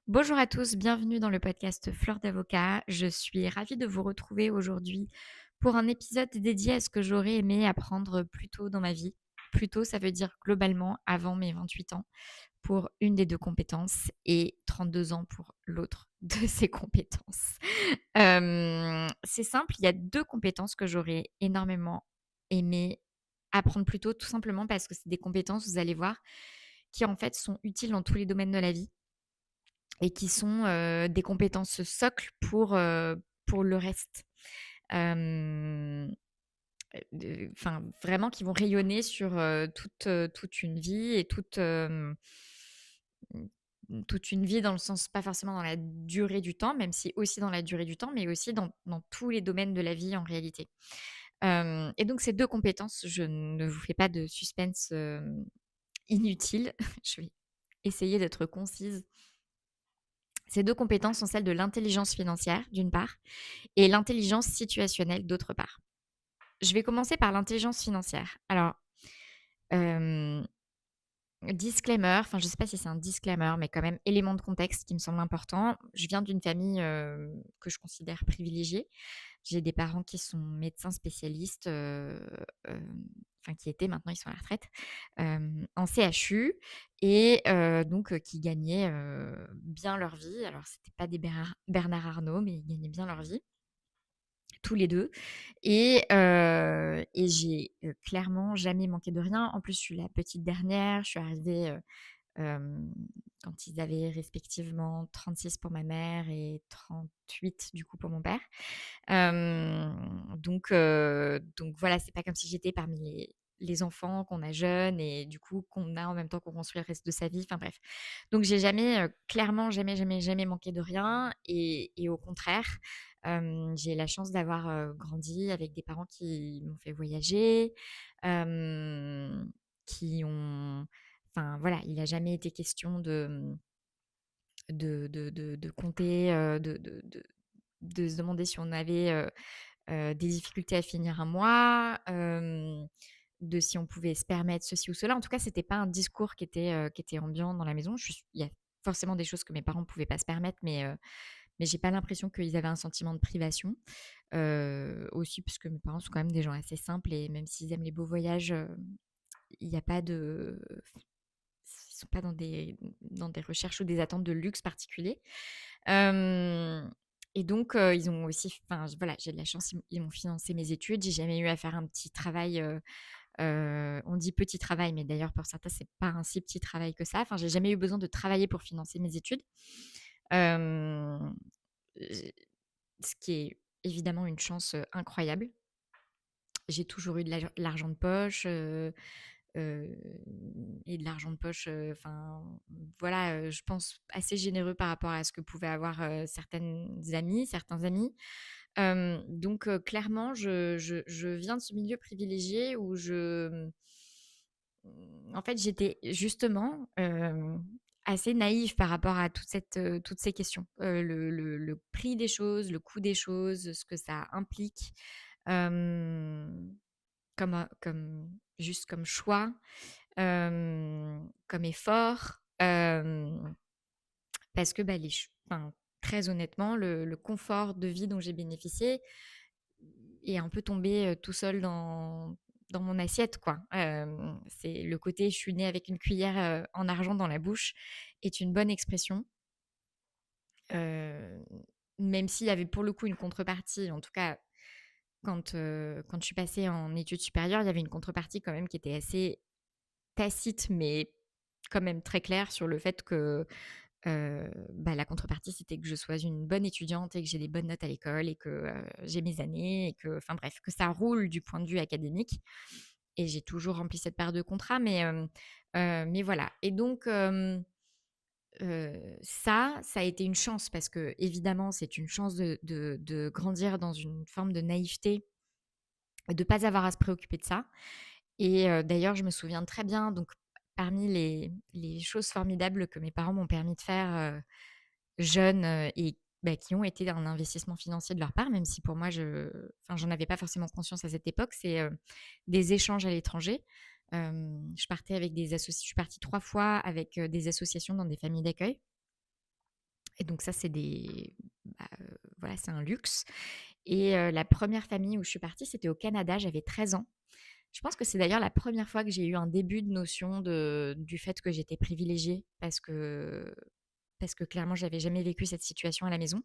Bonjour à tous, bienvenue dans le podcast Fleur d'avocat. Je suis ravie de vous retrouver aujourd'hui pour un épisode dédié à ce que j'aurais aimé apprendre plus tôt dans ma vie. Plus tôt, ça veut dire globalement avant mes 28 ans pour une des deux compétences et 32 ans pour l'autre de ces compétences. C'est simple, il y a deux compétences que j'aurais énormément aimé apprendre plus tôt, tout simplement parce que c'est des compétences, vous allez voir, qui en fait sont utiles dans tous les domaines de la vie et qui sont, des compétences socles pour le reste. Hem, enfin, vraiment qui vont rayonner sur, toute une vie et toute une vie dans le sens pas forcément dans la durée du temps, même si aussi dans la durée du temps, mais aussi dans tous les domaines de la vie en réalité. Et donc ces 2 compétences, je ne vous fais pas de suspense, inutile. Je vais essayer d'être concise. Ces 2 compétences sont celles de l'intelligence financière, d'une part, et l'intelligence situationnelle, d'autre part. Je vais commencer par l'intelligence financière. Alors, hem, disclaimer, enfin, je ne sais pas si c'est un disclaimer, mais quand même, élément de contexte qui me semble important. Je viens d'une famille, que je considère privilégiée. J'ai des parents qui sont médecins spécialistes, enfin qui étaient, maintenant ils sont à la retraite, en CHU et donc qui gagnaient, bien leur vie. Alors c'était pas des Bernard Arnault, mais ils gagnaient bien leur vie, tous les 2. Et j'ai, clairement jamais manqué de rien. En plus, je suis la petite dernière, je suis arrivée, Hem, quand ils avaient respectivement 36 pour ma mère et 38 du coup pour mon père. Donc voilà, c'est pas comme si j'étais parmi les enfants qu'on a jeunes et du coup qu'on a en même temps qu'on construit le reste de sa vie, enfin bref. Donc j'ai jamais, clairement jamais, jamais, jamais manqué de rien et au contraire, j'ai la chance d'avoir, grandi avec des parents qui m'ont fait voyager, hem, qui ont enfin voilà, il a jamais été question de compter, de se demander si on avait, des difficultés à finir un mois, de si on pouvait se permettre ceci ou cela. En tout cas, c'était pas un discours qui était ambiant dans la maison. Il y a forcément des choses que mes parents ne pouvaient pas se permettre, mais j'ai pas l'impression qu'ils avaient un sentiment de privation. Aussi parce que mes parents sont quand même des gens assez simples et même s'ils aiment les beaux voyages, il y a pas de ils sont pas dans des recherches ou des attentes de luxe particulier. Hem Et donc ils ont aussi enfin voilà, j'ai de la chance, ils m'ont financé mes études. J'ai jamais eu à faire un petit travail, on dit petit travail, mais d'ailleurs pour certains, c'est pas un si petit travail que ça. Enfin, j'ai jamais eu besoin de travailler pour financer mes études. Hem, j Ce qui est évidemment une chance, incroyable. J'ai toujours eu de l'argent de poche, heu et de l'argent de poche, enfin, voilà, je pense assez généreux par rapport à ce que pouvaient avoir, certains amis. Donc clairement, je viens de ce milieu privilégié où en fait, j'étais justement, assez naïve par rapport à toutes ces questions. Le prix des choses, le coût des choses, ce que ça implique, hem, comme choix, comme effort, parce que, bah, enfin, très honnêtement, le confort de vie dont j'ai bénéficié est un peu tombé, tout seul dans mon assiette, quoi. C'est le côté «je suis née avec une cuillère, en argent dans la bouche» est une bonne expression, heu, même s'il y avait pour le coup une contrepartie, en tout cas quand je suis passée en études supérieures, il y avait une contrepartie quand même qui était assez tacite, mais quand même très claire sur le fait que, bah, la contrepartie, c'était que je sois une bonne étudiante et que j'ai des bonnes notes à l'école et que, j'ai mes années et que enfin bref, que ça roule du point de vue académique et j'ai toujours rempli cette part de contrat mais voilà et donc ça a été une chance parce qu'évidemment, c'est une chance de grandir dans une forme de naïveté, de pas avoir à se préoccuper de ça et d'ailleurs, je me souviens très bien donc parmi les choses formidables que mes parents m'ont permis de faire, jeunes, et bah, qui ont été un investissement financier de leur part, même si pour moi enfin, j'en avais pas forcément conscience à cette époque, c'est, des échanges à l'étranger. Je suis partie 3 fois avec, des associations dans des familles d'accueil et donc ça, c'est voilà, c'est un luxe. Et la première famille où je suis partie, c'était au Canada, j'avais 13 ans. Je pense que c'est d'ailleurs la première fois que j'ai eu un début de notion du fait que j'étais privilégiée parce que clairement, j'avais jamais vécu cette situation à la maison.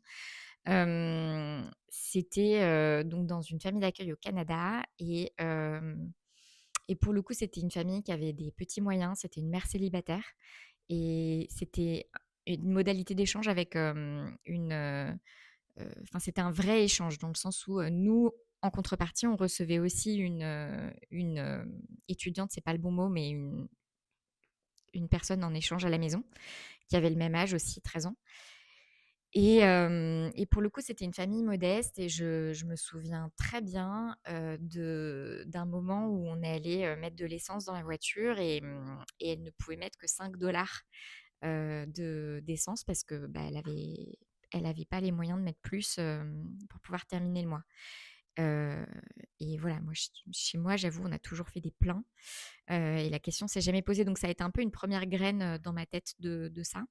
C'était, donc dans une famille d'accueil au Canada et pour le coup, c'était une famille qui avait des petits moyens. C'était une mère célibataire et c'était une modalité d'échange avec, enfin, c'était un vrai échange dans le sens où, nous, en contrepartie, on recevait aussi étudiante, c'est pas le bon mot, mais une personne en échange à la maison, qui avait le même âge aussi, 13 ans. Et pour le coup, c'était une famille modeste et je me souviens très bien, d'un moment où on est allé, mettre de l'essence dans la voiture et elle ne pouvait mettre que 5 d'essence parce que, bah, elle avait pas les moyens de mettre plus, pour pouvoir terminer le mois. Heu et voilà, moi, chez moi, j'avoue, on a toujours fait des pleins, et la question s'est jamais posée, donc ça a été un peu une première graine, dans ma tête de ça.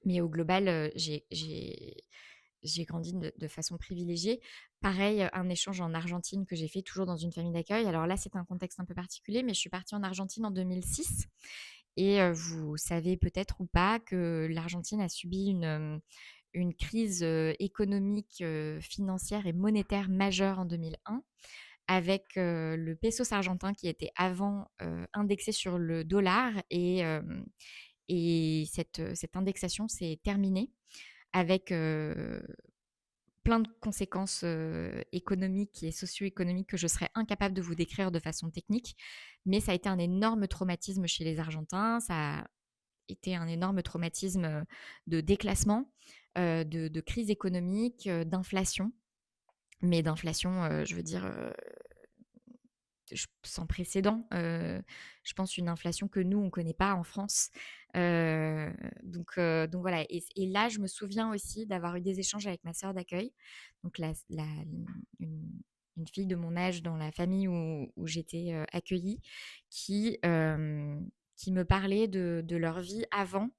Mais au global, j'ai grandi de façon privilégiée. Pareil, un échange en Argentine que j'ai fait toujours dans une famille d'accueil. Alors là, c'est un contexte un peu particulier, mais je suis partie en Argentine en 2006 et vous savez peut-être ou pas que l'Argentine a subi une crise, économique, financière et monétaire majeure en 2001 avec, le pesos argentin qui était avant, indexé sur le dollar et cette indexation s'est terminée avec, plein de conséquences, économiques et socio-économiques que je serais incapable de vous décrire de façon technique. Mais ça a été un énorme traumatisme chez les Argentins. Ça a été un énorme traumatisme, de déclassement, de crise économique, d'inflation. Mais d'inflation, je veux dire, sans précédent. Je pense une inflation que nous, on ne connaît pas en France. Heu, donc voilà et là, je me souviens aussi d'avoir eu des échanges avec ma sœur d'accueil, donc une une fille de mon âge dans la famille où j'étais, accueillie qui me parlait de leur vie avant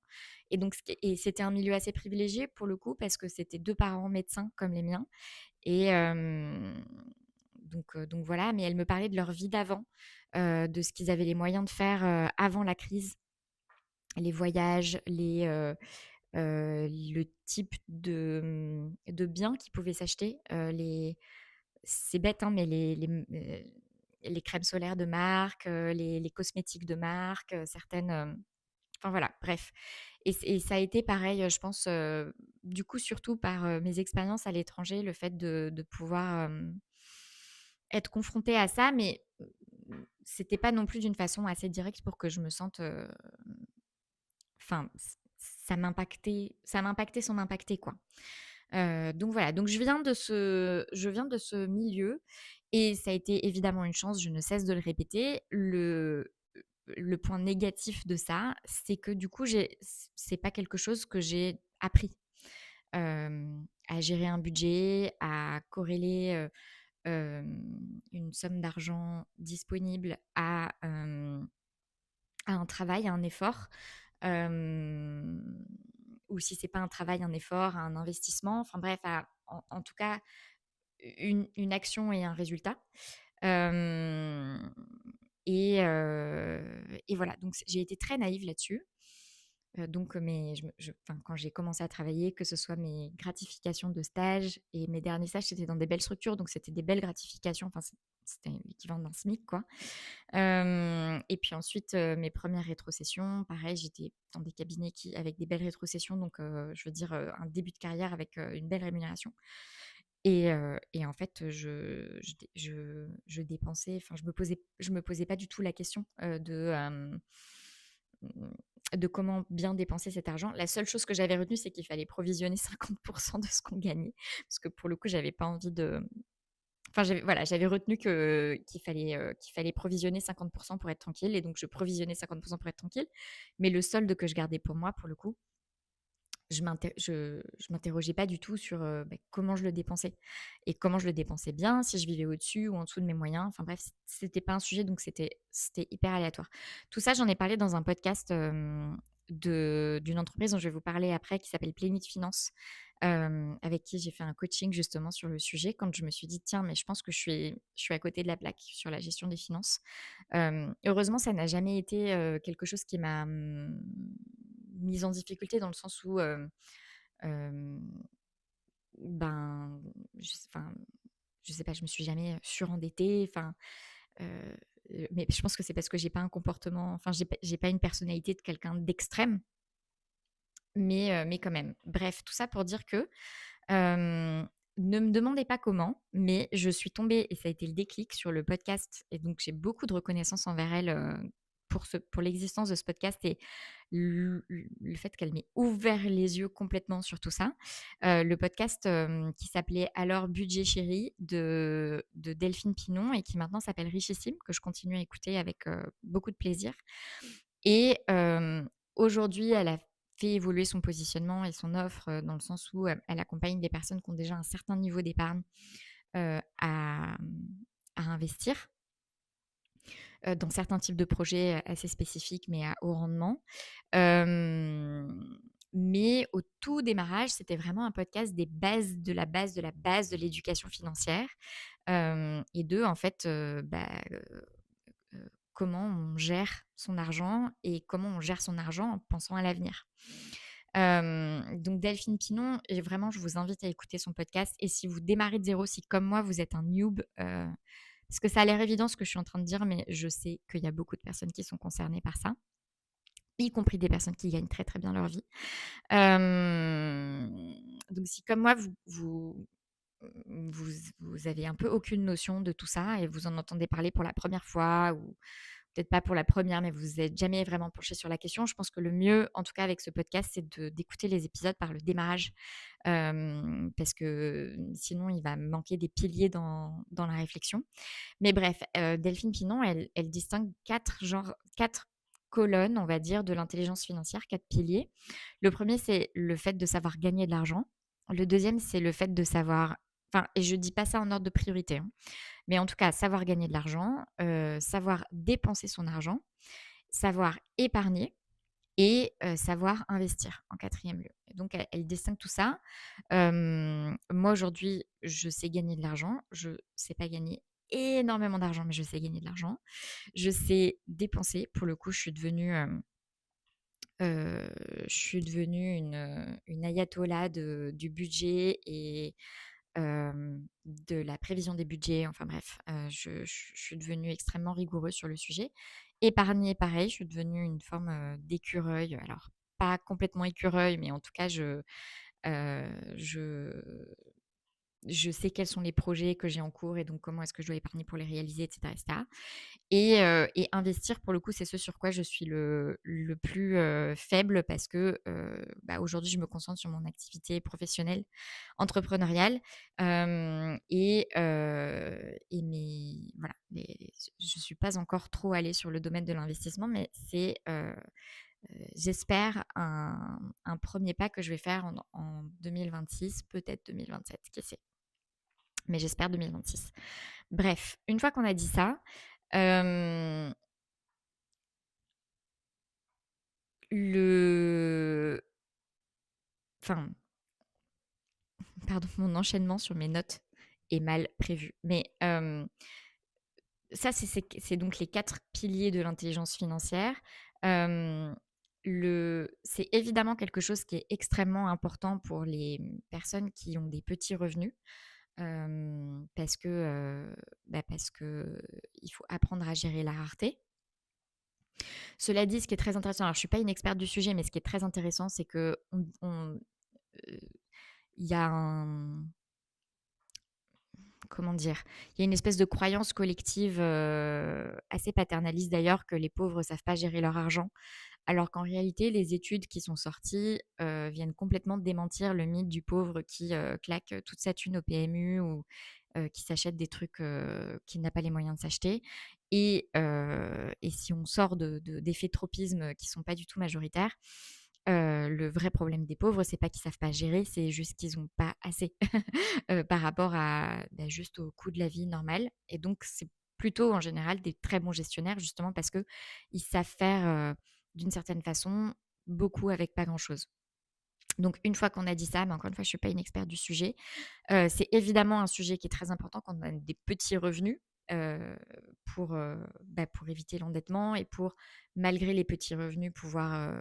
et donc c'était un milieu assez privilégié pour le coup parce que c'était 2 parents médecins comme les miens et donc voilà, mais elle me parlait de leur vie d'avant, de ce qu'ils avaient les moyens de faire, avant la crise, les voyages, le type de biens qu'ils pouvaient s'acheter, c'est bête, hein, mais les crèmes solaires de marque, les cosmétiques de marque, certaines, enfin voilà, bref et ça a été pareil, je pense, du coup, surtout par, mes expériences à l'étranger, le fait de pouvoir, être confrontée à ça, mais c'était pas non plus d'une façon assez directe pour que je me sente, enfin, ça m'impactait sans m'impacter, quoi. Donc voilà, donc je viens de ce milieu et ça a été évidemment une chance, je ne cesse de le répéter. Le point négatif de ça, c'est que du coup, c'est pas quelque chose que j'ai appris, à gérer un budget, à corréler, une somme d'argent disponible à un travail, à un effort, hem, ou si c'est pas un travail, un effort, un investissement, enfin bref, en tout cas, une action et un résultat. Hem et voilà, donc j'ai été très naïve là-dessus. Donc mais enfin, quand j'ai commencé à travailler, que ce soit mes gratifications de stage et mes derniers stages, c'était dans des belles structures, donc c'était des belles gratifications, enfin c'était l'équivalent d'un SMIC, quoi. Et puis ensuite, mes premières rétrocessions, pareil, j'étais dans des cabinets avec des belles rétrocessions, donc je veux dire, un début de carrière avec, une belle rémunération et en fait, je dépensais, enfin, je me posais pas du tout la question, de comment bien dépenser cet argent. La seule chose que j'avais retenue, c'est qu'il fallait provisionner 50 de ce qu'on gagnait parce que pour le coup, j'avais pas envie de. Enfin, j'avais retenu qu'il fallait provisionner 50 pour être tranquille et donc je provisionnais 50 pour être tranquille. Mais le solde que je gardais pour moi, pour le coup, je m'interrogeais pas du tout sur, comment je le dépensais et comment je le dépensais bien, si je vivais au-dessus ou en dessous de mes moyens. Enfin bref, c'était pas un sujet, donc c'était hyper aléatoire. Tout ça, j'en ai parlé dans un podcast, d'une entreprise dont je vais vous parler après qui s'appelle Plénit Finance, avec qui j'ai fait un coaching justement sur le sujet quand je me suis dit: «Tiens, mais je pense que je suis à côté de la plaque sur la gestion des finances». Heureusement, ça n'a jamais été, quelque chose qui m'a, mise en difficulté dans le sens où, hem, ben, enfin, je sais pas, je me suis jamais surendettée, enfin, heu, mais je pense que c'est parce que j'ai pas un comportement, enfin, j'ai pas une personnalité de quelqu'un d'extrême, mais quand même. Bref, tout ça pour dire que, ne me demandez pas comment, mais je suis tombée et ça a été le déclic sur le podcast et donc j'ai beaucoup de reconnaissance envers elle, pour l'existence de ce podcast et le fait qu'elle m'ait ouvert les yeux complètement sur tout ça. Le podcast, qui s'appelait alors Budget Chéri de Delphine Pinon et qui maintenant s'appelle Richissime, que je continue à écouter avec, beaucoup de plaisir et aujourd'hui, elle a fait évoluer son positionnement et son offre, dans le sens où, elle accompagne des personnes qui ont déjà un certain niveau d'épargne, à investir, dans certains types de projets, assez spécifiques, mais à haut rendement. Hem, mais au tout démarrage, c'était vraiment un podcast des bases de la base de la base de l'éducation financière, et de en fait, comment on gère son argent et comment on gère son argent en pensant à l'avenir. Donc Delphine Pinon, et vraiment, je vous invite à écouter son podcast. Et si vous démarrez de zéro, si comme moi, vous êtes un noob, parce que ça a l'air évident ce que je suis en train de dire, mais je sais qu'il y a beaucoup de personnes qui sont concernées par ça, y compris des personnes qui gagnent très très bien leur vie. Donc si comme moi, vous vous avez un peu aucune notion de tout ça et vous en entendez parler pour la première fois ou peut-être pas pour la première, mais vous êtes jamais vraiment penché sur la question. Je pense que le mieux, en tout cas avec ce podcast, c'est d'écouter les épisodes par le démarrage, parce que sinon il va manquer des piliers dans la réflexion. Mais bref, Delphine Pinon, elle distingue 4 colonnes, on va dire, de l'intelligence financière, 4 piliers. Le premier, c'est le fait de savoir gagner de l'argent. Le deuxième, c'est le fait de savoir, enfin, et je dis pas ça en ordre de priorité, hein, mais en tout cas, savoir gagner de l'argent, savoir dépenser son argent, savoir épargner et savoir investir en quatrième lieu. Et donc elle distingue tout ça. Moi aujourd'hui, je sais gagner de l'argent. Je sais pas gagner énormément d'argent, mais je sais gagner de l'argent. Je sais dépenser. Pour le coup, je suis devenue une ayatollah du budget et de la prévision des budgets, enfin bref, je suis devenue extrêmement rigoureuse sur le sujet. Épargner, pareil, je suis devenue une forme, d'écureuil. Alors pas complètement écureuil, mais en tout cas heu, je je sais quels sont les projets que j'ai en cours et donc comment est-ce que je dois épargner pour les réaliser et cetera et cetera. Et investir pour le coup, c'est ce sur quoi je suis le plus, faible parce que, aujourd'hui, je me concentre sur mon activité professionnelle, entrepreneuriale, et mes voilà, je suis pas encore trop allée sur le domaine de l'investissement, mais c'est, j'espère un 1er pas que je vais faire en 2026, peut-être 2027, qui sait? Mais j'espère 2026. Bref, une fois qu'on a dit ça, hem, le enfin, pardon, mon enchaînement sur mes notes est mal prévu. Mais, ça, c'est donc les 4 piliers de l'intelligence financière. Hem, c'est évidemment quelque chose qui est extrêmement important pour les, personnes qui ont des petits revenus, parce que, parce que il faut apprendre à gérer la rareté. Cela dit, ce qui est très intéressant, alors je suis pas une experte du sujet, mais ce qui est très intéressant, c'est qu'on heu, il y a un comment dire? Il y a une espèce de croyance collective, assez paternaliste d'ailleurs, que les pauvres savent pas gérer leur argent. Alors qu'en réalité, les études qui sont sorties, viennent complètement démentir le mythe du pauvre qui, claque toute sa thune au PMU ou, qui s'achète des trucs, qu'il n'a pas les moyens de s'acheter. Et si on sort d'effets de tropisme, qui sont pas du tout majoritaires, le vrai problème des pauvres, c'est pas qu'ils savent pas gérer, c'est juste qu'ils ont pas assez, par rapport à, juste au coût de la vie normale. Et donc c'est plutôt en général des très bons gestionnaires justement parce qu'ils savent faire, d'une certaine façon, beaucoup avec pas grand-chose. Donc une fois qu'on a dit ça, mais encore une fois, je suis pas une experte du sujet. C'est évidemment un sujet qui est très important quand on a des petits revenus, heu, pour éviter l'endettement et pour, malgré les petits revenus, pouvoir,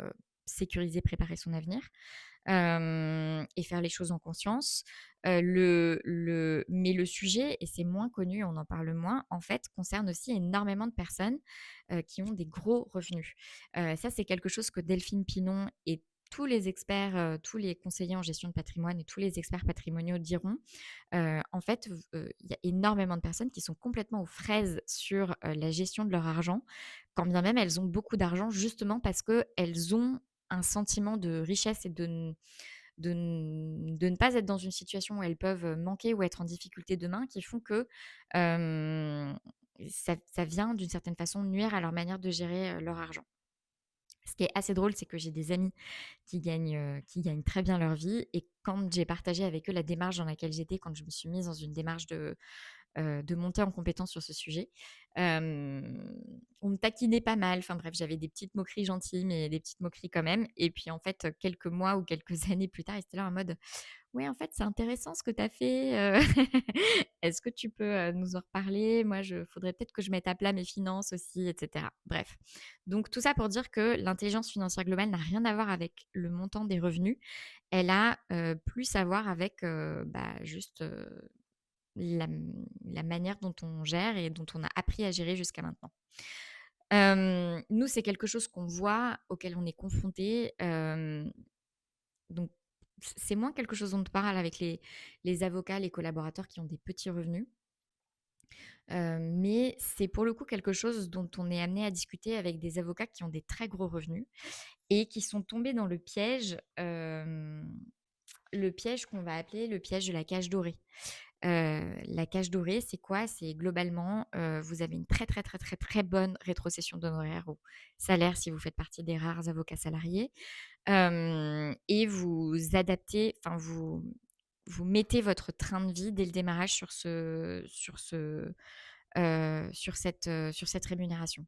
sécuriser, préparer son avenir, et faire les choses en conscience. Mais le sujet, et c'est moins connu, on en parle moins, en fait, concerne aussi énormément de personnes, qui ont des gros revenus. Ça, c'est quelque chose que Delphine Pinon et tous les experts, tous les conseillers en gestion de patrimoine et tous les experts patrimoniaux diront. En fait, il y a énormément de personnes qui sont complètement aux fraises sur, la gestion de leur argent, quand bien même elles ont beaucoup d'argent, justement parce qu'elles ont un sentiment de richesse et de ne pas être dans une situation où elles peuvent manquer ou être en difficulté demain, qui font que, hem, ça vient d'une certaine façon nuire à leur manière de gérer, leur argent. Ce qui est assez drôle, c'est que j'ai des amis qui gagnent très bien leur vie, et quand j'ai partagé avec eux la démarche dans laquelle j'étais, quand je me suis mise dans une démarche de monter en compétence sur ce sujet, on me taquinait pas mal. Enfin bref, j'avais des petites moqueries gentilles, mais des petites moqueries quand même, et puis en fait, quelques mois ou quelques années plus tard, ils étaient là en mode: «Ouais, en fait, c'est intéressant ce que tu as fait, est-ce que tu peux, nous en reparler? Moi, je faudrait peut-être que je mette à plat mes finances aussi», et cetera. Bref, donc tout ça pour dire que l'intelligence financière globale n'a rien à voir avec le montant des revenus. Elle a, plus à voir avec, juste, la manière dont on gère et dont on a appris à gérer jusqu'à maintenant. Nous, c'est quelque chose qu'on voit, auquel on est confronté, donc c'est moins quelque chose dont on parle avec les avocats, les collaborateurs qui ont des petits revenus, mais c'est pour le coup quelque chose dont on est amené à discuter avec des avocats qui ont des très gros revenus et qui sont tombés dans le piège qu'on va appeler le piège de la cage dorée. La cage dorée, c'est quoi? C'est globalement, vous avez une très, très, très, très, très bonne rétrocession d'honoraires ou salaire si vous faites partie des rares avocats salariés, et vous adaptez, enfin vous mettez votre train de vie dès le démarrage sur cette rémunération.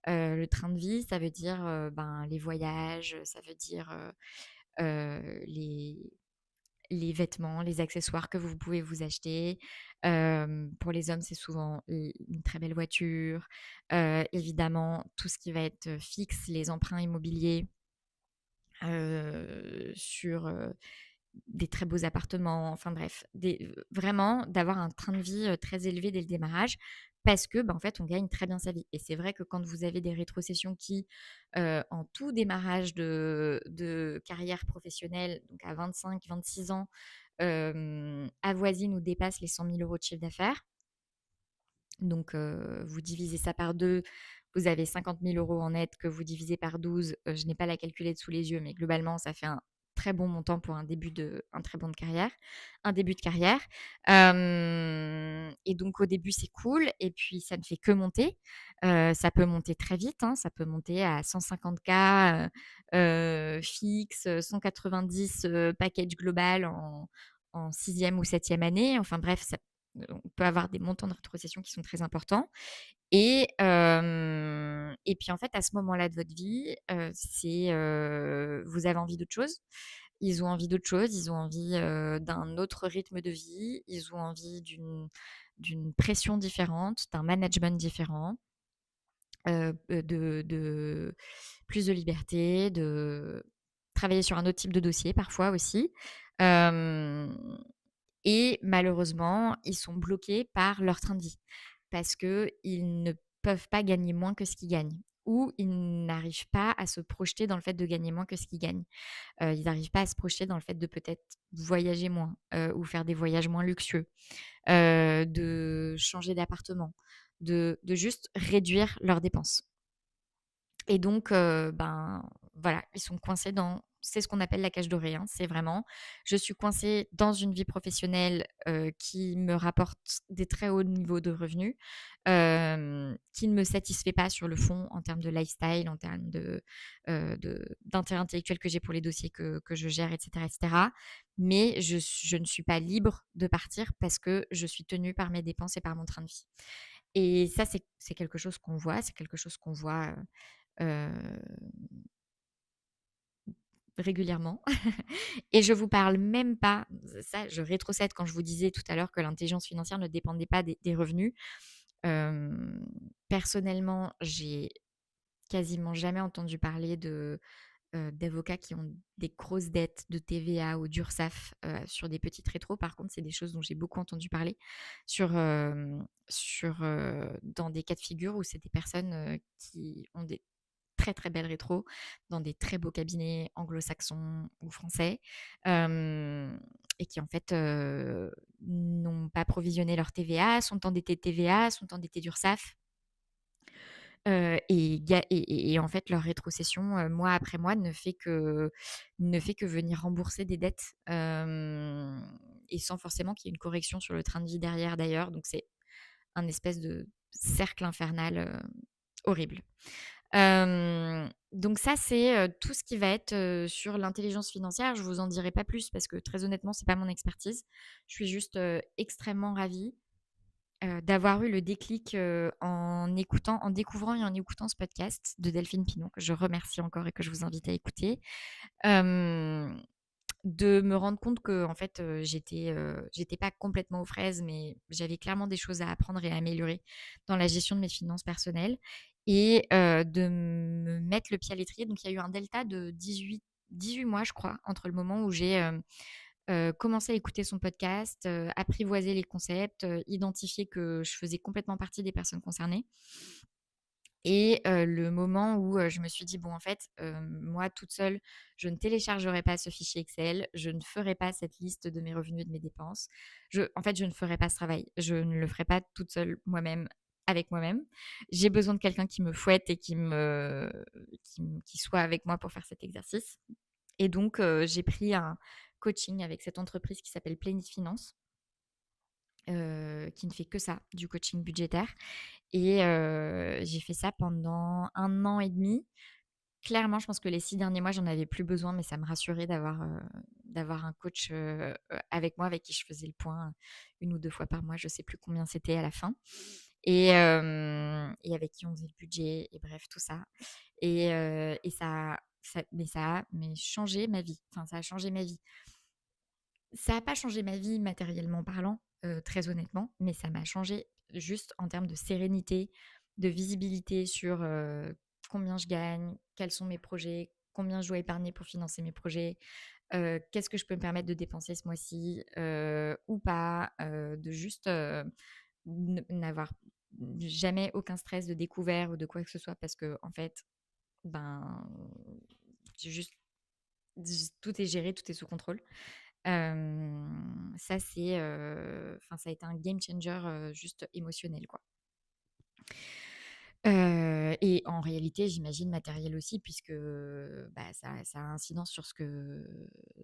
Le train de vie, ça veut dire, les voyages, ça veut dire, les vêtements, les accessoires que vous pouvez vous acheter. Pour les hommes, c'est souvent une très belle voiture, évidemment tout ce qui va être fixe, les emprunts immobiliers, sur, des très beaux appartements, enfin bref, vraiment d'avoir un train de vie, très élevé dès le démarrage, parce que, en fait, on gagne très bien sa vie, et c'est vrai que quand vous avez des rétrocessions qui, en tout démarrage de carrière professionnelle, donc à 25-26 ans, avoisinent ou dépassent les 100 000 € de chiffre d'affaires. Donc, vous divisez ça par 2, vous avez 50 000 € en net que vous divisez par 12. Je n'ai pas la calculette sous les yeux, mais globalement, ça fait un très bon montant pour un très bon de carrière un début de carrière. Et donc au début, c'est cool, et puis ça ne fait que monter. Ça peut monter très vite, hein, ça peut monter à 150 K, fixe, 190, package global en 6e ou 7e année. Enfin bref, on peut avoir des montants de rétrocession qui sont très importants, et puis, en fait, à ce moment-là de votre vie, vous avez envie d'autre chose. Ils ont envie d'autre chose, ils ont envie, d'un autre rythme de vie, ils ont envie d'une pression différente, d'un management différent, de plus de liberté, de travailler sur un autre type de dossier parfois aussi. Hem Et malheureusement, ils sont bloqués par leur train de vie, parce qu'ils ne peuvent pas gagner moins que ce qu'ils gagnent, ou ils n'arrivent pas à se projeter dans le fait de gagner moins que ce qu'ils gagnent. Ils n'arrivent pas à se projeter dans le fait de peut-être voyager moins, ou faire des voyages moins luxueux, de changer d'appartement, de juste réduire leurs dépenses. Et donc, voilà, ils sont coincés dans, c'est ce qu'on appelle la cage dorée, hein. C'est vraiment: je suis coincée dans une vie professionnelle, qui me rapporte des très hauts niveaux de revenus, qui ne me satisfait pas sur le fond en termes de lifestyle, en termes d'intérêt intellectuel que j'ai pour les dossiers que je gère, et cetera. Mais je ne suis pas libre de partir parce que je suis tenue par mes dépenses et par mon train de vie. Et ça, c'est quelque chose qu'on voit, c'est quelque chose qu'on voit, Heu, régulièrement. Et je vous parle même pas, ça je rétrocède quand je vous disais tout à l'heure que l'intelligence financière ne dépendait pas des revenus. Personnellement, j'ai quasiment jamais entendu parler d'avocats qui ont des grosses dettes de TVA ou d'URSSAF, sur des petites rétros. Par contre, c'est des choses dont j'ai beaucoup entendu parler dans des cas de figure où c'est des personnes, qui ont des très, très belles rétros dans des très beaux cabinets anglo-saxons ou français, hem et qui en fait, n'ont pas provisionné leur TVA, sont endettés de TVA, sont endettés d'URSSAF. Et en fait, leur rétrocession, mois après mois, ne fait que venir rembourser des dettes, et sans forcément qu'il y ait une correction sur le train de vie derrière d'ailleurs. Donc c'est un espèce de cercle infernal, horrible. Donc ça, c'est, tout ce qui va être, sur l'intelligence financière. Je vous en dirai pas plus parce que très honnêtement, c'est pas mon expertise. Je suis juste, extrêmement ravie d'avoir eu le déclic, en découvrant et en écoutant ce podcast de Delphine Pinon, que je remercie encore et que je vous invite à écouter. Hem, de me rendre compte qu'en fait, j'étais pas complètement aux fraises, mais j'avais clairement des choses à apprendre et à améliorer dans la gestion de mes finances personnelles et de me mettre le pied à l'étrier. Donc il y a eu un delta de 18 mois, je crois, entre le moment où j'ai, commencer à écouter son podcast, apprivoiser les concepts, identifier que je faisais complètement partie des personnes concernées et le moment où, je me suis dit: «Bon, en fait, moi toute seule, je ne téléchargerai pas ce fichier Excel, je ne ferai pas cette liste de mes revenus et de mes dépenses. En fait, je ne ferai pas ce travail. Je ne le ferai pas toute seule moi-même, avec moi-même. J'ai besoin de quelqu'un qui me fouette et qui soit avec moi pour faire cet exercice». Et donc, j'ai pris un coaching avec cette entreprise qui s'appelle Plénitude Finance, qui ne fait que ça, du coaching budgétaire. Et j'ai fait ça pendant 1 an et demi. Clairement, je pense que les 6 derniers mois, j'en avais plus besoin, mais ça me rassurait d'avoir un coach, avec moi, avec qui je faisais le point, 1 ou 2 fois par mois, je sais plus combien c'était à la fin. Et avec qui on faisait le budget et bref, tout ça. Et ça a changé ma vie. Enfin, ça a changé ma vie. Ça a pas changé ma vie matériellement parlant, très honnêtement, mais ça m'a changé juste en termes de sérénité, de visibilité sur, combien je gagne, quels sont mes projets, combien je dois épargner pour financer mes projets, qu'est-ce que je peux me permettre de dépenser ce mois-ci, ou pas, de juste, n'avoir jamais aucun stress de découvert ou de quoi que ce soit parce que en fait, ben, j'ai juste tout est géré, tout est sous contrôle. Ça c'est, enfin ça a été un game changer, juste émotionnel, quoi. Et en réalité, j'imagine matériel aussi puisque, bah, ça a incidence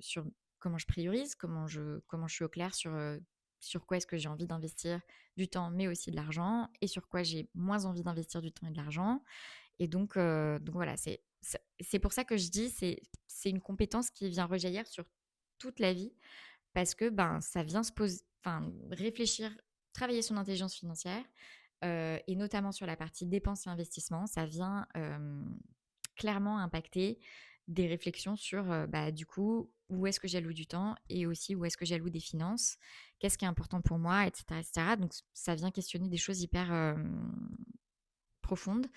sur comment je priorise, comment je suis au clair sur quoi est-ce que j'ai envie d'investir du temps, mais aussi de l'argent et sur quoi j'ai moins envie d'investir du temps et de l'argent. Et donc voilà, c'est pour ça que je dis, c'est une compétence qui vient rejaillir sur toute la vie parce que, ben, ça vient se poser, enfin, réfléchir, travailler son intelligence financière, et notamment sur la partie dépenses et investissements, ça vient, clairement impacter des réflexions sur, bah, du coup, où est-ce que j'alloue du temps et aussi où est-ce que j'alloue des finances? Qu'est-ce qui est important pour moi? Et cetera et cetera. Donc ça vient questionner des choses hyper, profondes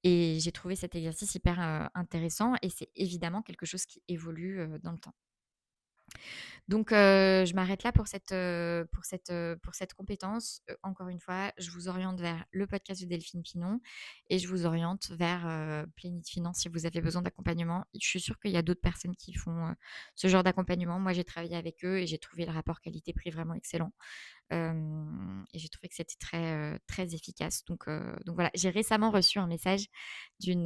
et j'ai trouvé cet exercice hyper, intéressant et c'est évidemment quelque chose qui évolue, dans le temps. Donc je m'arrête là pour cette compétence. Encore une fois, je vous oriente vers le podcast de Delphine Pinon et je vous oriente vers, Plénitude Finance si vous avez besoin d'accompagnement. Je suis sûre qu'il y a d'autres personnes qui font, ce genre d'accompagnement. Moi, j'ai travaillé avec eux et j'ai trouvé le rapport qualité-prix vraiment excellent. Et j'ai trouvé que c'était très, très efficace. Donc voilà, j'ai récemment reçu un message d'une,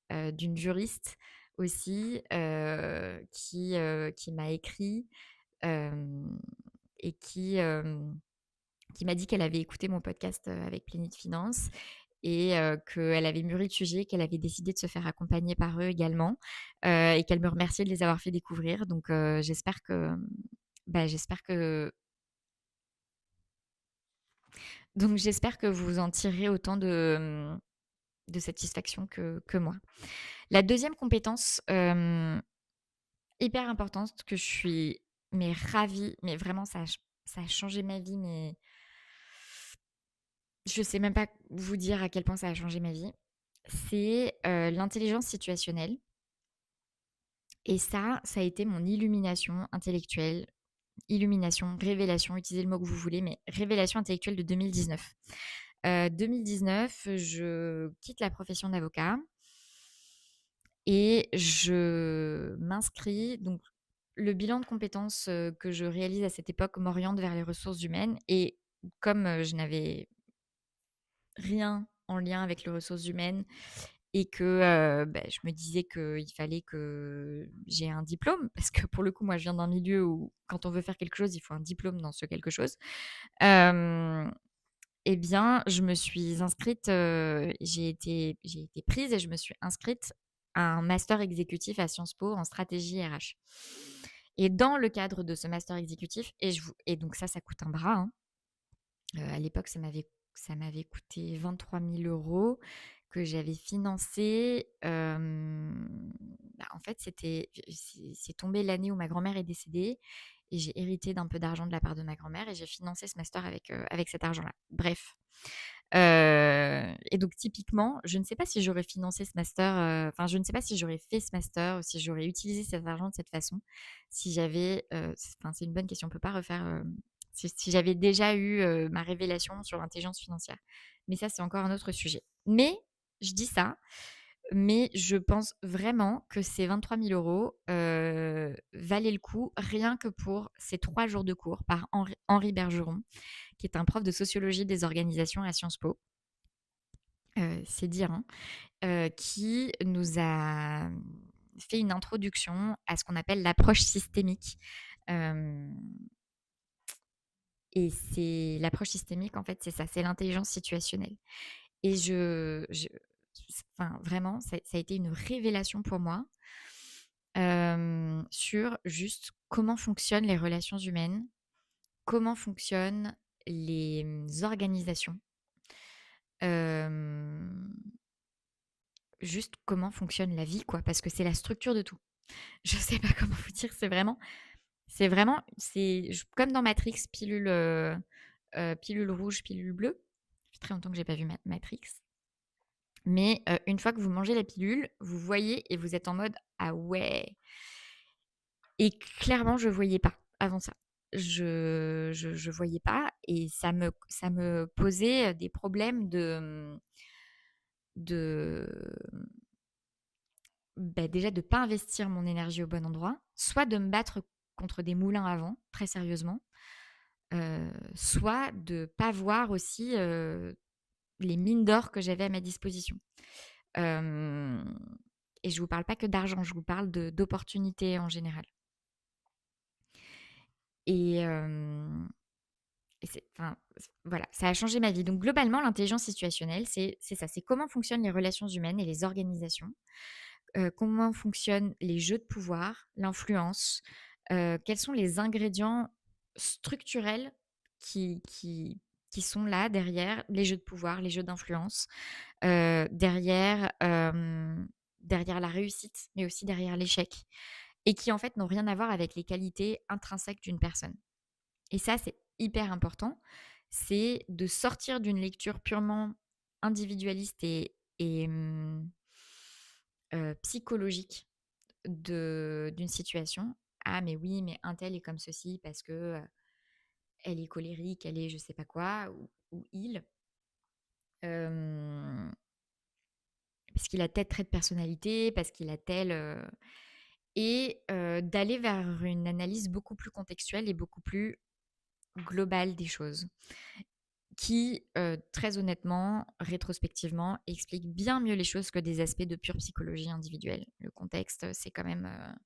d'une juriste aussi, qui m'a écrit, hem et qui m'a dit qu'elle avait écouté mon podcast, avec Plénitude Finance et qu'elle avait mûri le sujet, qu'elle avait décidé de se faire accompagner par eux également, et qu'elle me remerciait de les avoir fait découvrir. Donc j'espère que vous en tirerez autant de satisfaction que moi. La deuxième compétence, hyper importante que je suis mais ravie, mais vraiment ça a changé ma vie, mais je sais même pas vous dire à quel point ça a changé ma vie. C'est, l'intelligence situationnelle et ça a été mon illumination intellectuelle, illumination, révélation, utilisez le mot que vous voulez, mais révélation intellectuelle de 2019. 2019, je quitte la profession d'avocat et je m'inscris donc le bilan de compétences, que je réalise à cette époque m'oriente vers les ressources humaines et comme, je n'avais rien en lien avec les ressources humaines et que, je me disais qu'il fallait que j'ai un diplôme parce que pour le coup, moi, je viens d'un milieu où quand on veut faire quelque chose, il faut un diplôme dans ce quelque chose. Hem Et bien, je me suis inscrite, j'ai été prise et je me suis inscrite à un master exécutif à Sciences Po en stratégie RH. Et dans le cadre de ce master exécutif et donc ça coûte un bras, hein. À l'époque, ça m'avait coûté 23 000 € que j'avais financé, en fait, c'est tombé l'année où ma grand-mère est décédée et j'ai hérité d'un peu d'argent de la part de ma grand-mère et j'ai financé ce master avec cet argent-là. Bref, et donc typiquement, je ne sais pas si j'aurais financé ce master, enfin, je ne sais pas si j'aurais fait ce master ou si j'aurais utilisé cet argent de cette façon, si j'avais, c'est une bonne question. On peut pas refaire, si j'avais déjà eu, ma révélation sur l'intelligence financière. Mais ça, c'est encore un autre sujet. Mais je dis ça, mais je pense vraiment que ces 23 000 € valaient le coup rien que pour ces 3 jours de cours par Henri Bergeron, qui est un prof de sociologie des organisations à Sciences Po. C'est dire, hein, qui nous a fait une introduction à ce qu'on appelle l'approche systémique. Hem Et c'est l'approche systémique, en fait, c'est ça, c'est l'intelligence situationnelle. Et enfin, vraiment, ça a été une révélation pour moi, sur juste comment fonctionnent les relations humaines, comment fonctionnent les, organisations, hem, juste comment fonctionne la vie, quoi, parce que c'est la structure de tout. Je sais pas comment vous dire, c'est comme dans Matrix, pilule rouge, pilule bleue. Ça fait très longtemps que j'ai pas vu Matrix. Mais une fois que vous mangez la pilule, vous voyez et vous êtes en mode: «Ah ouais!» Et clairement, je voyais pas avant ça. Je voyais pas et ça me posait, des problèmes de, déjà de pas investir mon énergie au bon endroit, soit de me battre contre des moulins à vent, très sérieusement, soit de pas voir aussi, les mines d'or que j'avais à ma disposition. Hem Et je vous parle pas que d'argent, je vous parle d'opportunités en général. Et hem et voilà, ça a changé ma vie. Donc globalement, l'intelligence situationnelle, c'est ça, c'est comment fonctionnent les relations humaines et les organisations, comment fonctionnent les jeux de pouvoir, l'influence, quels sont les ingrédients structurels qui sont là derrière les jeux de pouvoir, les jeux d'influence, derrière la réussite, mais aussi derrière l'échec et qui en fait n'ont rien à voir avec les qualités intrinsèques d'une personne. Et ça, c'est hyper important. C'est de sortir d'une lecture purement individualiste et psychologique d'une situation. «Ah mais oui, mais untel est comme ceci parce que, elle est colérique, elle est je sais pas quoi» ou «il». Hem Parce qu'il a tel trait de personnalité, parce qu'il a tel, d'aller vers une analyse beaucoup plus contextuelle et beaucoup plus globale des choses qui, très honnêtement, rétrospectivement, explique bien mieux les choses que des aspects de pure psychologie individuelle. Le contexte, c'est quand même,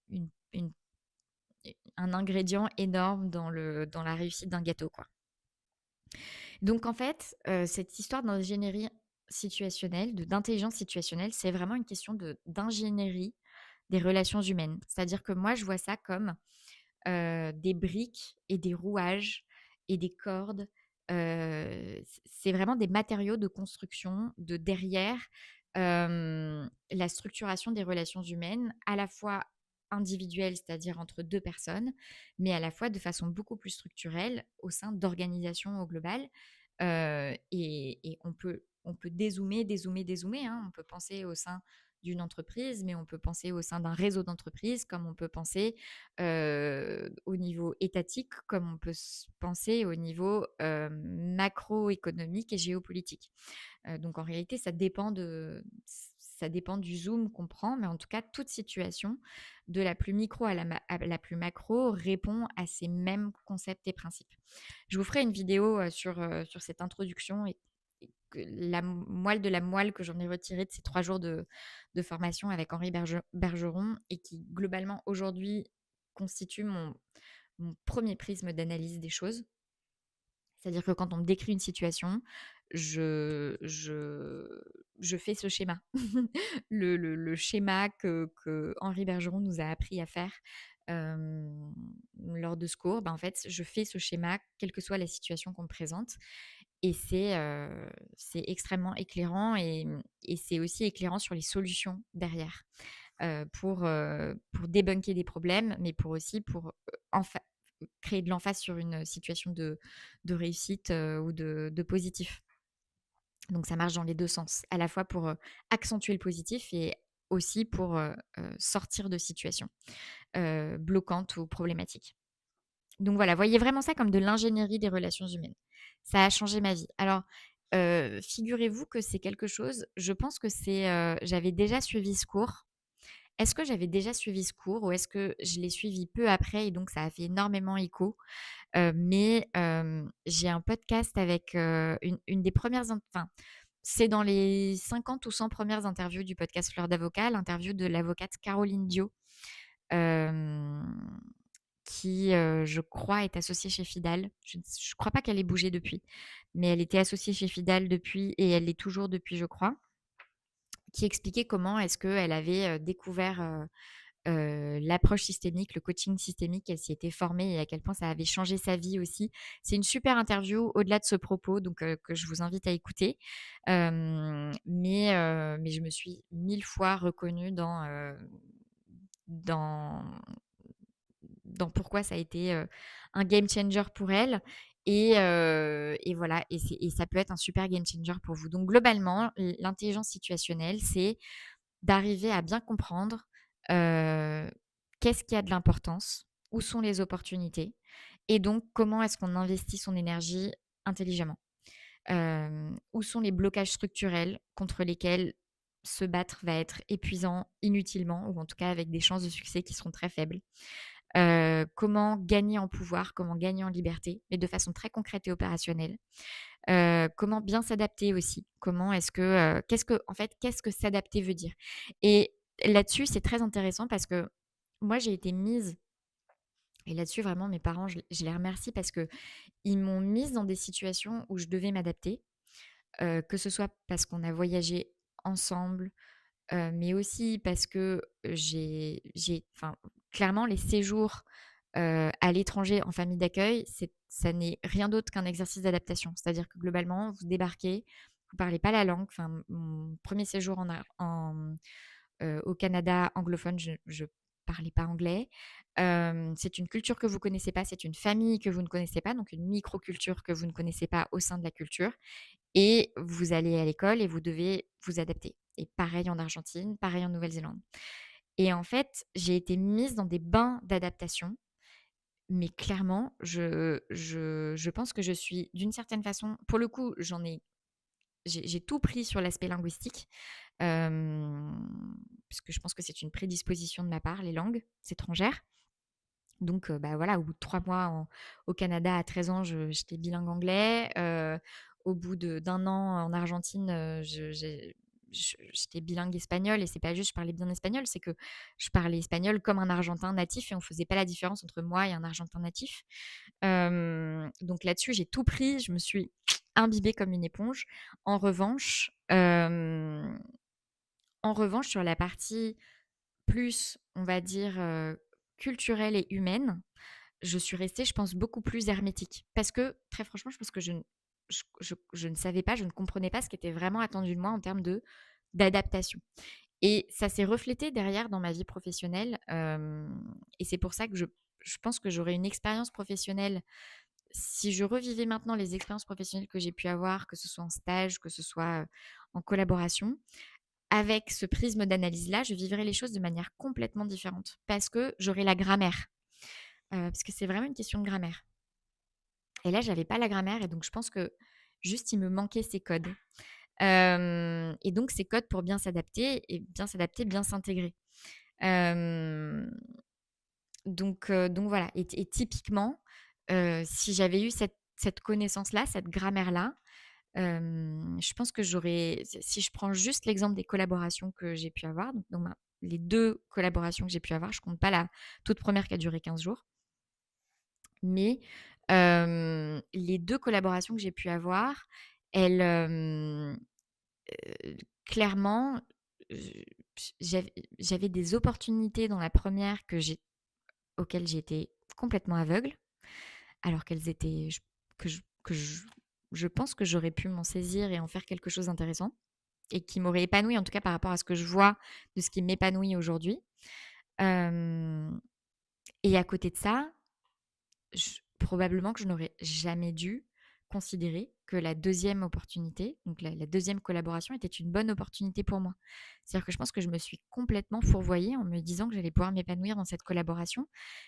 une un ingrédient énorme dans la réussite d'un gâteau, quoi. Donc en fait, cette histoire d'ingénierie situationnelle, d'intelligence situationnelle, c'est vraiment une question d'ingénierie des relations humaines. C'est-à-dire que moi, je vois ça comme, des briques et des rouages et des cordes, C'est vraiment des matériaux de construction de derrière, la structuration des relations humaines, à la fois individuelles, c'est-à-dire entre 2 personnes, mais à la fois de façon beaucoup plus structurelle au sein d'organisations au global. Et on peut dézoomer, dézoomer, dézoomer, hein. On peut penser au sein d'une entreprise, mais on peut penser au sein d'un réseau d'entreprises, comme on peut penser, au niveau étatique, comme on peut penser au niveau macroéconomique et géopolitique. Donc en réalité, ça dépend du zoom qu'on prend, mais en tout cas, toute situation, de la plus micro à la plus macro, répond à ces mêmes concepts et principes. Je vous ferai une vidéo sur cette introduction et que la moelle de la moelle que j'en ai retirée de ces 3 jours de formation avec Henri Bergeron et qui, globalement, aujourd'hui, constitue mon premier prisme d'analyse des choses. C'est-à-dire que quand on me décrit une situation, je, je, je fais ce schéma. Le schéma que Henri Bergeron nous a appris à faire euh, lors de ce cours, en fait, je fais ce schéma, quelle que soit la situation qu'on me présente. Et c'est extrêmement éclairant et c'est aussi éclairant sur les solutions derrière pour débunker des problèmes, mais pour créer de l'emphase sur une situation de réussite ou de positif. Donc ça marche dans les deux sens, à la fois pour accentuer le positif et aussi pour sortir de situations bloquantes ou problématiques. Donc voilà, voyez vraiment ça comme de l'ingénierie des relations humaines. Ça a changé ma vie. Alors, figurez-vous que c'est quelque chose, je pense que j'avais déjà suivi ce cours. Est-ce que j'avais déjà suivi ce cours ou est-ce que je l'ai suivi peu après et donc ça a fait énormément écho? Mais j'ai un podcast avec une des premières, enfin, c'est dans les 50 ou 100 premières interviews du podcast Fleur d'avocat, l'interview de l'avocate Caroline Dio, euh, qui, je crois, est associée chez Fidal. Je ne crois pas qu'elle ait bougé depuis, mais elle était associée chez Fidal depuis et elle l'est toujours depuis, je crois, qui expliquait comment est-ce qu'elle avait découvert l'approche systémique, le coaching systémique, elle s'y était formée et à quel point ça avait changé sa vie aussi. C'est une super interview au-delà de ce propos, donc que je vous invite à écouter. Mais je me suis 1000 fois reconnue dans, dans pourquoi ça a été un game changer pour elle. Et voilà, et ça peut être un super game changer pour vous. Donc globalement, l'intelligence situationnelle, c'est d'arriver à bien comprendre qu'est-ce qui a de l'importance, où sont les opportunités, et donc comment est-ce qu'on investit son énergie intelligemment. Où sont les blocages structurels contre lesquels se battre va être épuisant inutilement, ou en tout cas avec des chances de succès qui seront très faibles. Comment gagner en pouvoir, comment gagner en liberté, mais de façon très concrète et opérationnelle. Comment bien s'adapter aussi. Comment est-ce que, qu'est-ce que s'adapter veut dire? Et là-dessus, c'est très intéressant parce que moi, j'ai été mise, et là-dessus, vraiment, mes parents, je les remercie parce que ils m'ont mise dans des situations où je devais m'adapter, que ce soit parce qu'on a voyagé ensemble, mais aussi parce que enfin, clairement, les séjours à l'étranger en famille d'accueil, ça n'est rien d'autre qu'un exercice d'adaptation. C'est-à-dire que globalement, vous débarquez, vous ne parlez pas la langue. Enfin, mon premier séjour au Canada anglophone, je ne parlais pas anglais. C'est une culture que vous ne connaissez pas, c'est une famille que vous ne connaissez pas, donc une microculture que vous ne connaissez pas au sein de la culture. Et vous allez à l'école et vous devez vous adapter. Et pareil en Argentine, pareil en Nouvelle-Zélande. Et en fait, j'ai été mise dans des bains d'adaptation, mais clairement, je pense que je suis d'une certaine façon, pour le coup, j'ai tout pris sur l'aspect linguistique, puisque je pense que c'est une prédisposition de ma part, les langues étrangères. Donc, voilà, au bout de 3 mois au Canada, à 13 ans, j'étais bilingue anglais. Au bout d'un an en Argentine, j'étais bilingue espagnol. Et c'est pas juste je parlais bien espagnol, c'est que je parlais espagnol comme un Argentin natif et on faisait pas la différence entre moi et un Argentin natif. Donc là-dessus, j'ai tout pris. Je me suis imbibée comme une éponge. En revanche, sur la partie plus, on va dire, culturelle et humaine, je suis restée, je pense, beaucoup plus hermétique. Parce que, très franchement, je pense que je ne savais pas, je ne comprenais pas ce qui était vraiment attendu de moi en termes d'adaptation. Et ça s'est reflété derrière dans ma vie professionnelle, et c'est pour ça que je pense que j'aurais une expérience professionnelle si je revivais maintenant les expériences professionnelles que j'ai pu avoir, que ce soit en stage, que ce soit, en collaboration, avec ce prisme d'analyse-là, je vivrais les choses de manière complètement différente. Parce que j'aurais la grammaire, parce que c'est vraiment une question de grammaire. Et là, j'avais pas la grammaire et donc je pense que juste il me manquait ces codes. Et donc ces codes pour bien s'adapter, bien s'intégrer. Hem, donc voilà et typiquement, si j'avais eu cette connaissance-là, cette grammaire-là, je pense que j'aurais si je prends juste l'exemple des collaborations que j'ai pu avoir, donc ma les 2 collaborations que j'ai pu avoir, je compte pas la toute première qui a duré 15 jours, mais les 2 collaborations que j'ai pu avoir, elles, clairement, je j'avais des opportunités dans la première auxquelles j'étais complètement aveugle, alors qu'elles étaient que je pense que j'aurais pu m'en saisir et en faire quelque chose d'intéressant et qui m'aurait épanouie, en tout cas par rapport à ce que je vois de ce qui m'épanouit aujourd'hui. Hem et à côté de ça, probablement que je n'aurais jamais dû considérer que la deuxième opportunité, donc la deuxième collaboration était une bonne opportunité pour moi. C'est-à-dire que je pense que je me suis complètement fourvoyée en me disant que j'allais pouvoir m'épanouir dans cette collaboration,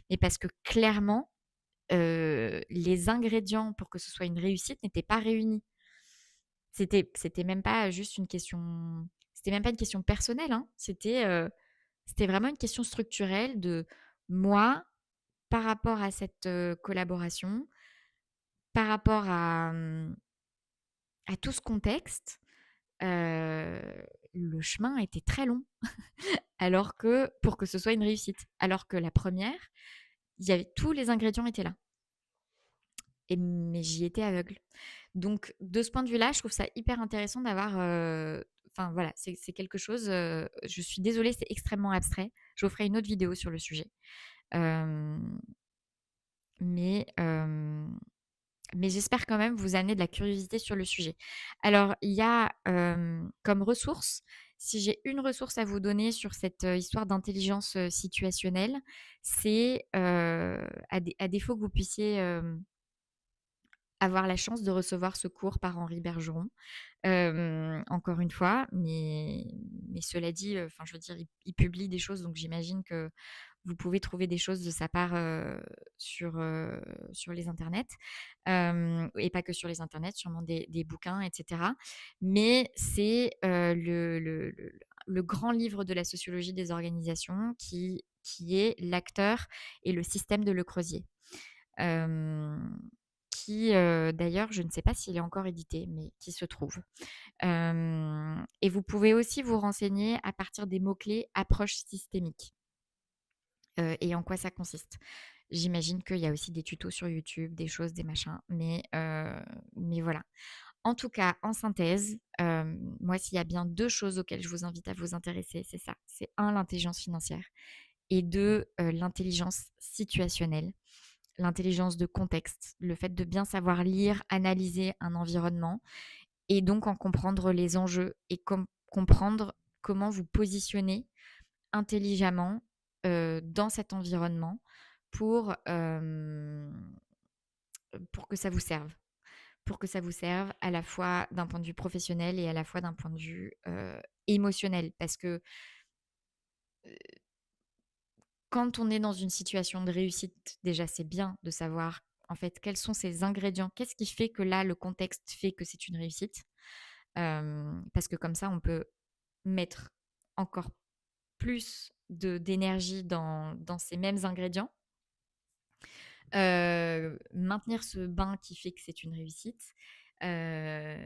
mais parce que clairement, les ingrédients pour que ce soit une réussite n'étaient pas réunis. C'était même pas juste une question c'était même pas une question personnelle, hein. C'était vraiment une question structurelle de moi, par rapport à cette, collaboration, par rapport à tout ce contexte, heu, le chemin était très long. Alors que pour que ce soit une réussite. Alors que la première, il y avait tous les ingrédients étaient là mais j'y étais aveugle. Donc de ce point de vue-là, je trouve ça hyper intéressant d'avoir, enfin voilà, c'est quelque chose, je suis désolée, c'est extrêmement abstrait. Je vous ferai une autre vidéo sur le sujet. Hem, mais hem Mais j'espère quand même vous amener de la curiosité sur le sujet. Alors, il y a, comme ressource, si j'ai une ressource à vous donner sur cette, histoire d'intelligence, situationnelle, c'est, à défaut que vous puissiez, avoir la chance de recevoir ce cours par Henri Bergeron. Encore une fois, mais cela dit, enfin, je veux dire, il publie des choses, donc j'imagine que vous pouvez trouver des choses de sa part, sur les internets, et pas que sur les internets, sûrement des bouquins et cetera. Mais c'est, le grand livre de la sociologie des organisations qui est «L'acteur et le système de Le Creuset». Hem, d'ailleurs, je ne sais pas s'il est encore édité, mais qui se trouve. Et vous pouvez aussi vous renseigner à partir des mots-clés «approche systémique», et en quoi ça consiste. J'imagine qu'il y a aussi des tutos sur YouTube, des choses, des machins, mais voilà. En tout cas, en synthèse, moi, s'il y a bien 2 choses auxquelles je vous invite à vous intéresser, c'est ça. C'est un, l'intelligence financière et 2, l'intelligence situationnelle, l'intelligence de contexte, le fait de bien savoir lire, analyser un environnement et donc en comprendre les enjeux et comprendre comment vous positionner intelligemment, dans cet environnement pour, pour que ça vous serve. Pour que ça vous serve à la fois d'un point de vue professionnel et à la fois d'un point de vue, émotionnel. Parce que quand on est dans une situation de réussite, déjà, c'est bien de savoir, en fait, quels sont ces ingrédients. Qu'est-ce qui fait que là, le contexte fait que c'est une réussite? Parce que comme ça, on peut mettre encore plus d'énergie dans ces mêmes ingrédients, maintenir ce bain qui fait que c'est une réussite. Heu,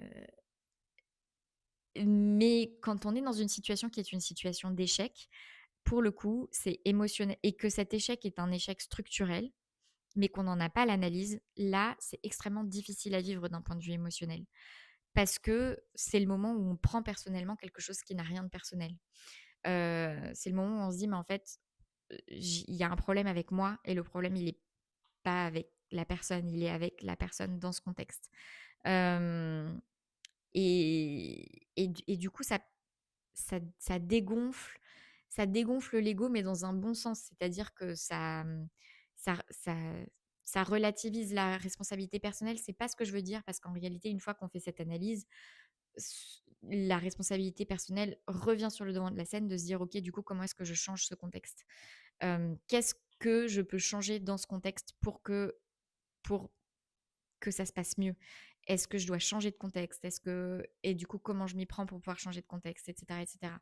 mais quand on est dans une situation qui est une situation d'échec, pour le coup, c'est émotionnel et que cet échec est un échec structurel, mais qu'on n'en a pas l'analyse, là, c'est extrêmement difficile à vivre d'un point de vue émotionnel. Parce que c'est le moment où on prend personnellement quelque chose qui n'a rien de personnel. C'est le moment où on se dit: «Mais en fait, il y a un problème avec moi et le problème, il est pas avec la personne, il est avec la personne dans ce contexte. Hem et du coup, ça dégonfle l'ego, mais dans un bon sens. C'est-à-dire que ça ça ça relativise la responsabilité personnelle. C'est pas ce que je veux dire parce qu'en réalité, une fois qu'on fait cette analyse, la responsabilité personnelle revient sur le devant de la scène de se dire: «OK, du coup, comment est-ce que je change ce contexte? Qu'est-ce que je peux changer dans ce contexte pour que ça se passe mieux? Est-ce que je dois changer de contexte? Est-ce que et du coup, comment je m'y prends pour pouvoir changer de contexte?» et cetera et cetera.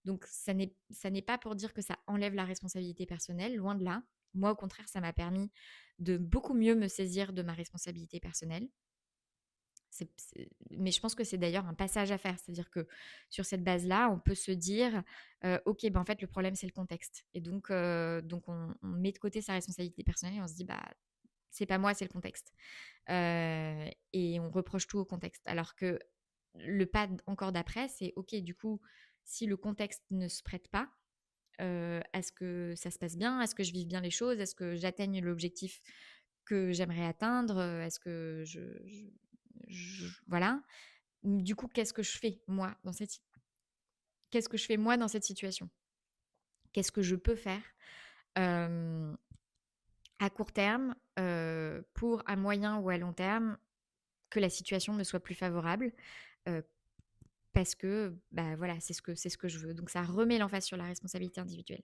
Donc ça n'est pas pour dire que ça enlève la responsabilité personnelle, loin de là. Moi, au contraire, ça m'a permis de beaucoup mieux me saisir de ma responsabilité personnelle. Mais je pense que c'est d'ailleurs un passage à faire. C'est-à-dire que sur cette base-là, on peut se dire, «OK, ben, en fait, le problème, c'est le contexte» et donc on met de côté sa responsabilité personnelle et on se dit: «Bah, c'est pas moi, c'est le contexte». Et on reproche tout au contexte. Alors que le pas encore d'après, c'est OK, du coup, si le contexte ne se prête pas, à ce que ça se passe bien, à ce que je vive bien les choses, à ce que j'atteigne l'objectif que j'aimerais atteindre, est-ce que voilà. Du coup, qu'est-ce que je fais moi dans cette situation? Qu'est-ce que je peux faire, hem, à court terme, pour à moyen ou à long terme, que la situation me soit plus favorable? Heu, Parce que, bah, voilà, c'est ce que je veux. Donc ça remet l'emphase sur la responsabilité individuelle.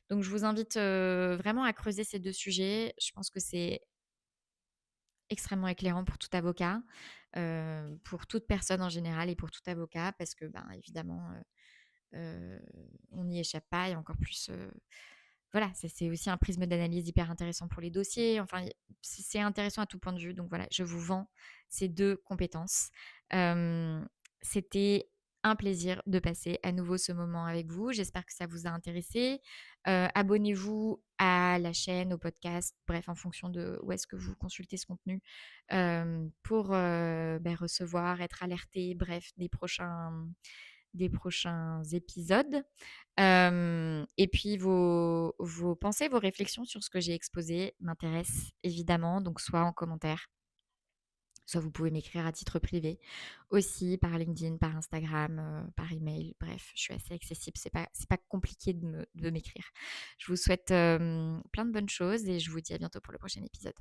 Donc je vous invite, vraiment à creuser ces 2 sujets. Je pense que c'est extrêmement éclairant pour tout avocat, pour toute personne en général et pour tout avocat parce que, ben, évidemment, on n'y échappe pas et encore plus, voilà, c'est aussi un prisme d'analyse hyper intéressant pour les dossiers. Enfin, c'est intéressant à tout point de vue. Donc voilà, je vous vends ces 2 compétences. Hem, C'était un plaisir de passer à nouveau ce moment avec vous. J'espère que ça vous a intéressé. Abonnez-vous à la chaîne, au podcast, bref, en fonction de où est-ce que vous consultez ce contenu, pour, recevoir, être alerté, bref, des prochains épisodes. Et puis vos pensées, vos réflexions sur ce que j'ai exposé m'intéressent évidemment, donc soit en commentaire, soit vous pouvez m'écrire à titre privé aussi par LinkedIn, par Instagram, par email. Bref, je suis assez accessible, c'est pas compliqué de m'écrire. Je vous souhaite, plein de bonnes choses et je vous dis à bientôt pour le prochain épisode.